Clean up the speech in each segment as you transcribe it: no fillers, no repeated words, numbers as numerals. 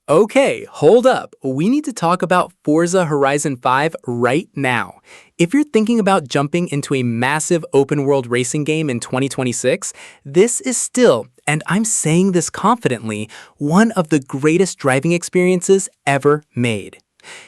Okay, hold up. We need to talk about Forza Horizon 5 right now. If you're thinking about jumping into a massive open world racing game in 2026, this is still, and I'm saying this confidently, one of the greatest driving experiences ever made.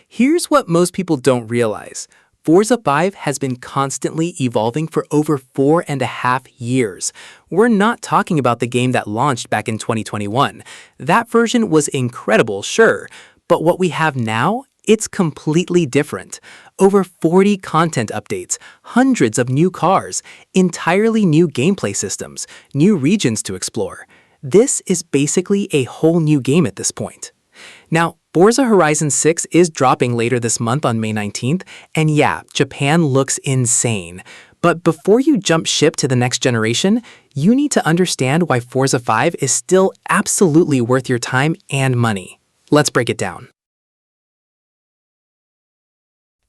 Here's what most people don't realize. Forza 5 has been constantly evolving for over 4.5 years. We're not talking about the game that launched back in 2021. That version was incredible, sure, but what we have now, it's completely different. Over 40 content updates, hundreds of new cars, entirely new gameplay systems, new regions to explore. This is basically a whole new game at this point. Now, Forza Horizon 6 is dropping later this month on May 19th, and yeah, Japan looks insane. But before you jump ship to the next generation, you need to understand why Forza 5 is still absolutely worth your time and money. Let's break it down.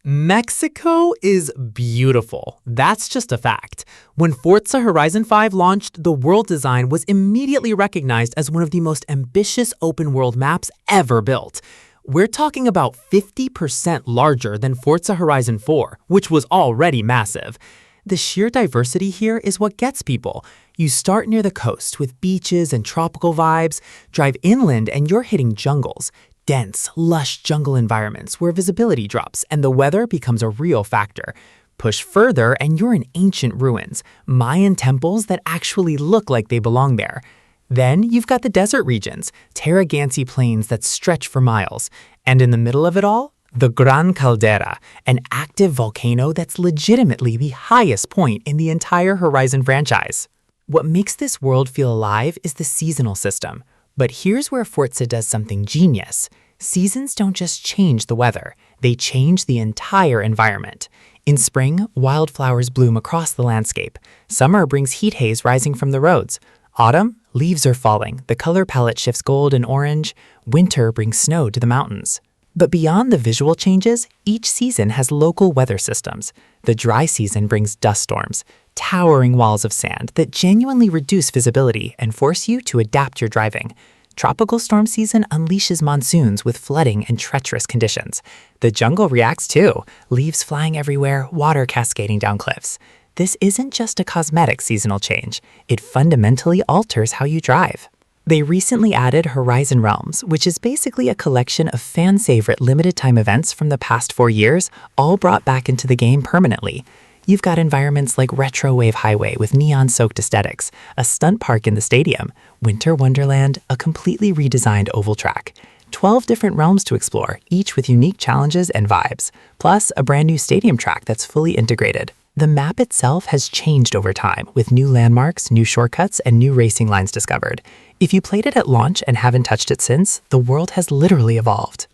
Mexico is beautiful. That's just a fact. When Forza Horizon 5 launched, the world design was immediately recognized as one of the most ambitious open-world maps ever built. We're talking about 50% larger than Forza Horizon 4, which was already massive. The sheer diversity here is what gets people. You start near the coast with beaches and tropical vibes, drive inland and you're hitting jungles. Dense, lush jungle environments where visibility drops and the weather becomes a real factor. Push further and you're in ancient ruins, Mayan temples that actually look like they belong there. Then you've got the desert regions, Tarragansy plains that stretch for miles. And in the middle of it all, the Gran Caldera, an active volcano that's legitimately the highest point in the entire Horizon franchise. What makes this world feel alive is the seasonal system. But here's where Forza does something genius. Seasons don't just change the weather, they change the entire environment. In spring, wildflowers bloom across the landscape. Summer brings heat haze rising from the roads. Autumn, leaves are falling, the color palette shifts gold and orange. Winter brings snow to the mountains. But beyond the visual changes, each season has local weather systems. The dry season brings dust storms, towering walls of sand that genuinely reduce visibility and force you to adapt your driving. Tropical storm season unleashes monsoons with flooding and treacherous conditions. The jungle reacts too, leaves flying everywhere, water cascading down cliffs. This isn't just a cosmetic seasonal change, it fundamentally alters how you drive. They recently added Horizon Realms, which is basically a collection of fan-favorite limited-time events from the past 4 years, all brought back into the game permanently. You've got environments like Retro Wave Highway with neon-soaked aesthetics, a stunt park in the stadium, Winter Wonderland, a completely redesigned oval track, 12 different realms to explore, each with unique challenges and vibes, plus a brand new stadium track that's fully integrated. The map itself has changed over time, with new landmarks, new shortcuts, and new racing lines discovered. If you played it at launch and haven't touched it since, the world has literally evolved.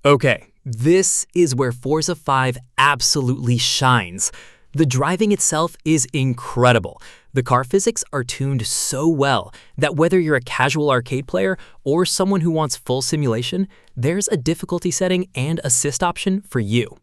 Okay, this is where Forza 5 absolutely shines. The driving itself is incredible. The car physics are tuned so well that whether you're a casual arcade player or someone who wants full simulation, there's a difficulty setting and assist option for you.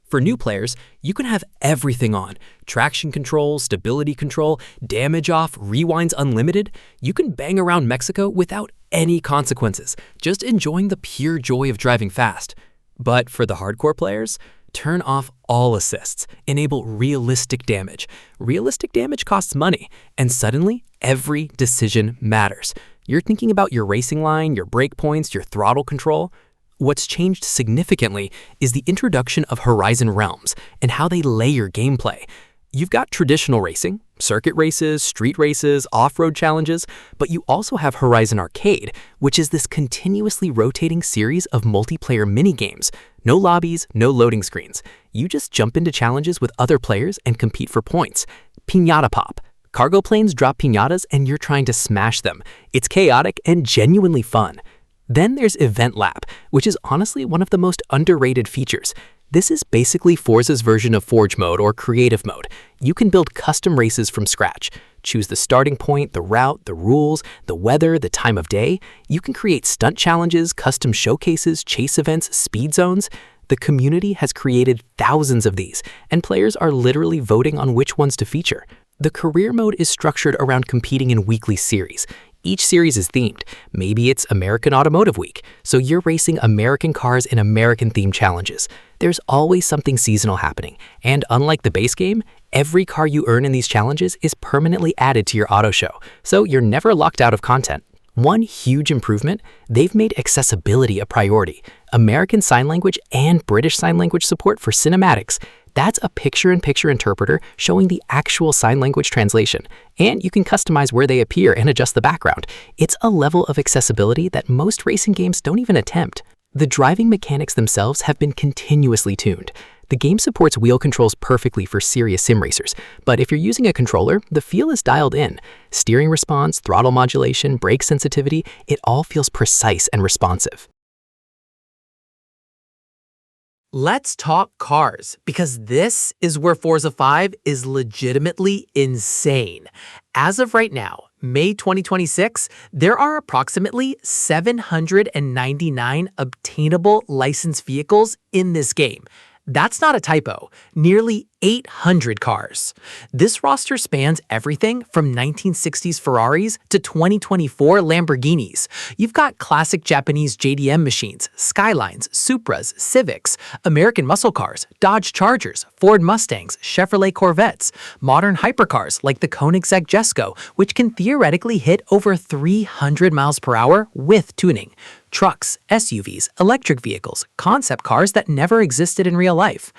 For new players, you can have everything on. Traction control, stability control, damage off, rewinds unlimited. You can bang around Mexico without any consequences, just enjoying the pure joy of driving fast. But for the hardcore players, turn off all assists, enable realistic damage. Realistic damage costs money, and suddenly every decision matters. You're thinking about your racing line, your brake points, your throttle control. What's changed significantly is the introduction of Horizon Realms and how they layer gameplay. You've got traditional racing, circuit races, street races, off-road challenges, but you also have Horizon Arcade, which is this continuously rotating series of multiplayer mini-games. No lobbies, no loading screens. You just jump into challenges with other players and compete for points. Piñata Pop. Cargo planes drop piñatas and you're trying to smash them. It's chaotic and genuinely fun. Then there's Event Lap, which is honestly one of the most underrated features. This is basically Forza's version of Forge Mode or Creative Mode. You can build custom races from scratch. Choose the starting point, the route, the rules, the weather, the time of day. You can create stunt challenges, custom showcases, chase events, speed zones. The community has created thousands of these, and players are literally voting on which ones to feature. The career mode is structured around competing in weekly series. Each series is themed. Maybe it's American Automotive Week, so you're racing American cars in American-themed challenges. There's always something seasonal happening, and unlike the base game, every car you earn in these challenges is permanently added to your auto show, so you're never locked out of content. One huge improvement, they've made accessibility a priority. American Sign Language and British Sign Language support for cinematics. That's a picture-in-picture interpreter showing the actual sign language translation, and you can customize where they appear and adjust the background. It's a level of accessibility that most racing games don't even attempt. The driving mechanics themselves have been continuously tuned. The game supports wheel controls perfectly for serious sim racers, but if you're using a controller, the feel is dialed in. Steering response, throttle modulation, brake sensitivity, it all feels precise and responsive. Let's talk cars, because this is where Forza 5 is legitimately insane. As of right now, May 2026, there are approximately 799 obtainable licensed vehicles in this game. That's not a typo, nearly 800 cars. This roster spans everything from 1960s Ferraris to 2024 Lamborghinis. You've got classic Japanese JDM machines, Skylines, Supras, Civics, American muscle cars, Dodge Chargers, Ford Mustangs, Chevrolet Corvettes, modern hypercars like the Koenigsegg Jesko, which can theoretically hit over 300 miles per hour with tuning. Trucks, SUVs, electric vehicles, concept cars that never existed in real life.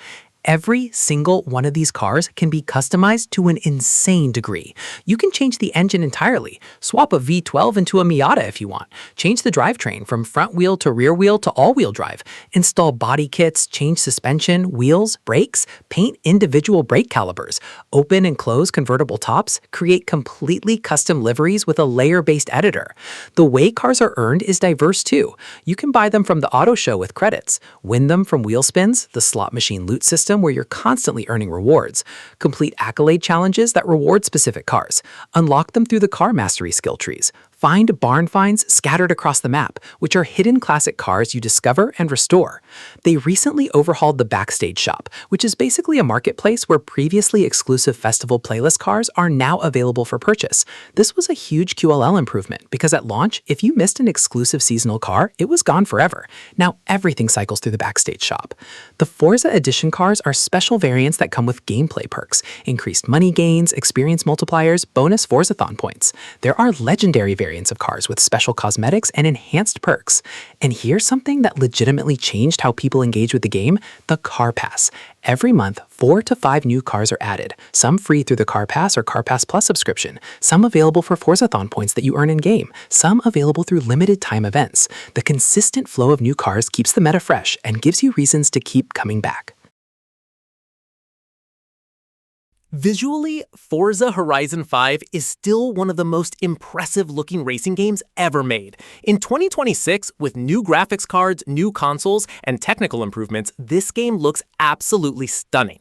Every single one of these cars can be customized to an insane degree. You can change the engine entirely, swap a V12 into a Miata if you want, change the drivetrain from front wheel to rear wheel to all-wheel drive, install body kits, change suspension, wheels, brakes, paint individual brake calipers, open and close convertible tops, create completely custom liveries with a layer-based editor. The way cars are earned is diverse too. You can buy them from the auto show with credits, win them from wheel spins, the slot machine loot system where you're constantly earning rewards, complete accolade challenges that reward specific cars, unlock them through the car mastery skill trees, find barn finds scattered across the map, which are hidden classic cars you discover and restore. They recently overhauled the Backstage Shop, which is basically a marketplace where previously exclusive festival playlist cars are now available for purchase. This was a huge QLL improvement because at launch, if you missed an exclusive seasonal car, it was gone forever. Now everything cycles through the Backstage Shop. The Forza Edition cars are special variants that come with gameplay perks, increased money gains, experience multipliers, bonus Forzathon points. There are legendary variants of cars with special cosmetics and enhanced perks. And here's something that legitimately changed how people engage with the game: the Car Pass. Every month, 4 to 5 new cars are added, some free through the Car Pass or Car Pass Plus subscription, some available for Forzathon points that you earn in-game, some available through limited time events. The consistent flow of new cars keeps the meta fresh and gives you reasons to keep coming back. Visually, Forza Horizon 5 is still one of the most impressive-looking racing games ever made. In 2026, with new graphics cards, new consoles, and technical improvements, this game looks absolutely stunning.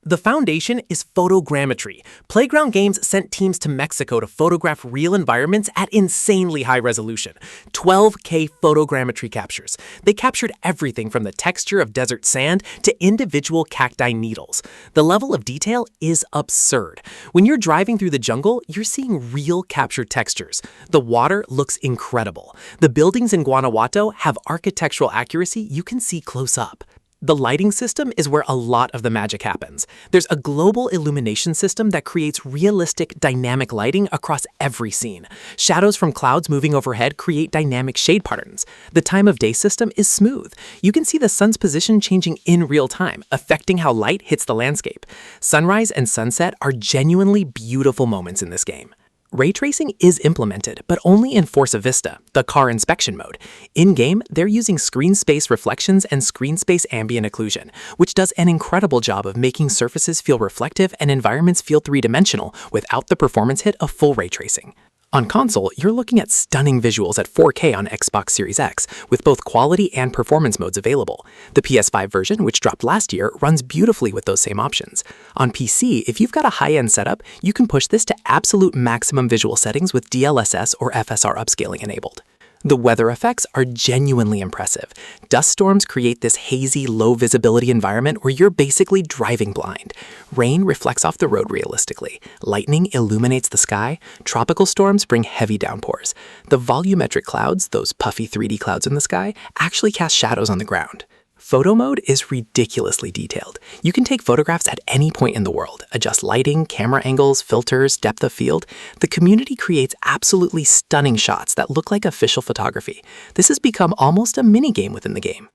The foundation is photogrammetry. Playground Games sent teams to Mexico to photograph real environments at insanely high resolution, 12K photogrammetry captures. They captured everything from the texture of desert sand to individual cacti needles. The level of detail is absurd. When you're driving through the jungle, you're seeing real captured textures. The water looks incredible. The buildings in Guanajuato have architectural accuracy you can see close up. The lighting system is where a lot of the magic happens. There's a global illumination system that creates realistic, dynamic lighting across every scene. Shadows from clouds moving overhead create dynamic shade patterns. The time of day system is smooth. You can see the sun's position changing in real time, affecting how light hits the landscape. Sunrise and sunset are genuinely beautiful moments in this game. Ray tracing is implemented, but only in Forza Vista, the car inspection mode. In-game, they're using screen space reflections and screen space ambient occlusion, which does an incredible job of making surfaces feel reflective and environments feel three-dimensional without the performance hit of full ray tracing. On console, you're looking at stunning visuals at 4K on Xbox Series X, with both quality and performance modes available. The PS5 version, which dropped last year, runs beautifully with those same options. On PC, if you've got a high-end setup, you can push this to absolute maximum visual settings with DLSS or FSR upscaling enabled. The weather effects are genuinely impressive. Dust storms create this hazy, low-visibility environment where you're basically driving blind. Rain reflects off the road realistically. Lightning illuminates the sky. Tropical storms bring heavy downpours. The volumetric clouds, those puffy 3D clouds in the sky, actually cast shadows on the ground. Photo mode is ridiculously detailed. You can take photographs at any point in the world, adjust lighting, camera angles, filters, depth of field. The community creates absolutely stunning shots that look like official photography. This has become almost a mini-game within the game.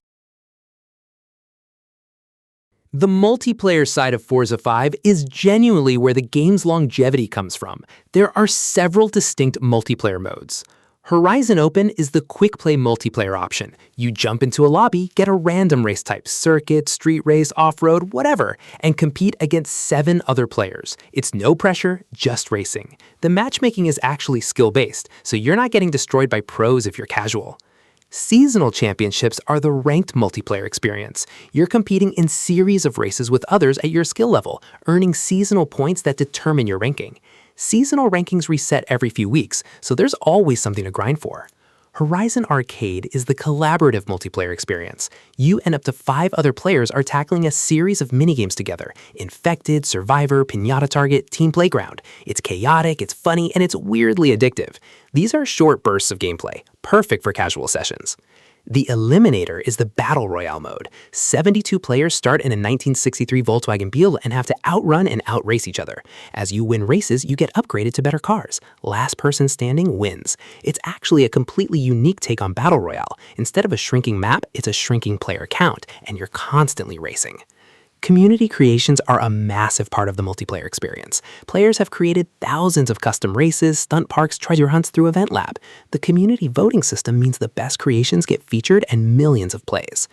The multiplayer side of Forza 5 is genuinely where the game's longevity comes from. There are several distinct multiplayer modes. Horizon Open is the quick play multiplayer option. You jump into a lobby, get a random race type, circuit, street race, off-road, whatever, and compete against 7 other players. It's no pressure, just racing. The matchmaking is actually skill-based, so you're not getting destroyed by pros if you're casual. Seasonal championships are the ranked multiplayer experience. You're competing in series of races with others at your skill level, earning seasonal points that determine your ranking. Seasonal rankings reset every few weeks, so there's always something to grind for. Horizon Arcade is the collaborative multiplayer experience. You and up to 5 other players are tackling a series of minigames together: Infected, Survivor, Pinata Target, Team Playground. It's chaotic, it's funny, and it's weirdly addictive. These are short bursts of gameplay, perfect for casual sessions. The Eliminator is the Battle Royale mode. 72 players start in a 1963 Volkswagen Beetle and have to outrun and outrace each other. As you win races, you get upgraded to better cars. Last person standing wins. It's actually a completely unique take on Battle Royale. Instead of a shrinking map, it's a shrinking player count, and you're constantly racing. Community creations are a massive part of the multiplayer experience. Players have created thousands of custom races, stunt parks, treasure hunts through Event Lab. The community voting system means the best creations get featured and millions of plays.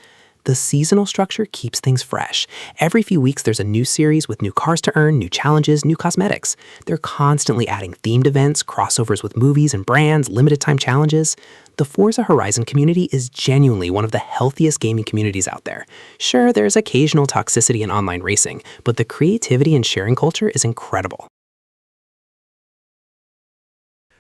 The seasonal structure keeps things fresh. Every few weeks there's a new series with new cars to earn, new challenges, new cosmetics. They're constantly adding themed events, crossovers with movies and brands, limited time challenges. The Forza Horizon community is genuinely one of the healthiest gaming communities out there. Sure, there's occasional toxicity in online racing, but the creativity and sharing culture is incredible.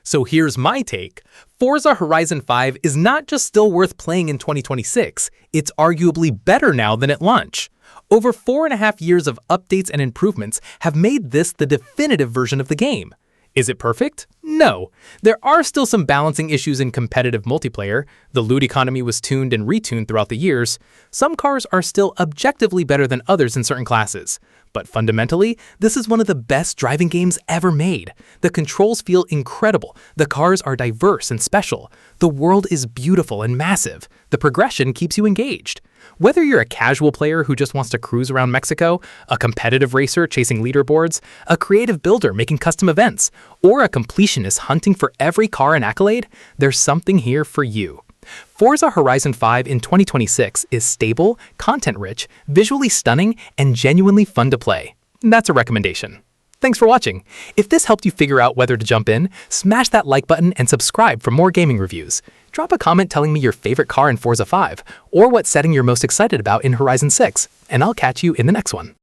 So here's my take. Forza Horizon 5 is not just still worth playing in 2026, it's arguably better now than at launch. Over 4.5 years of updates and improvements have made this the definitive version of the game. Is it perfect? No. There are still some balancing issues in competitive multiplayer. The loot economy was tuned and retuned throughout the years. Some cars are still objectively better than others in certain classes. But fundamentally, this is one of the best driving games ever made. The controls feel incredible. The cars are diverse and special. The world is beautiful and massive. The progression keeps you engaged. Whether you're a casual player who just wants to cruise around Mexico, a competitive racer chasing leaderboards, a creative builder making custom events, or a completionist hunting for every car and accolade, there's something here for you. Forza Horizon 5 in 2026 is stable, content-rich, visually stunning, and genuinely fun to play. That's a recommendation. Thanks for watching. If this helped you figure out whether to jump in, smash that like button and subscribe for more gaming reviews. Drop a comment telling me your favorite car in Forza 5, or what setting you're most excited about in Horizon 6, and I'll catch you in the next one.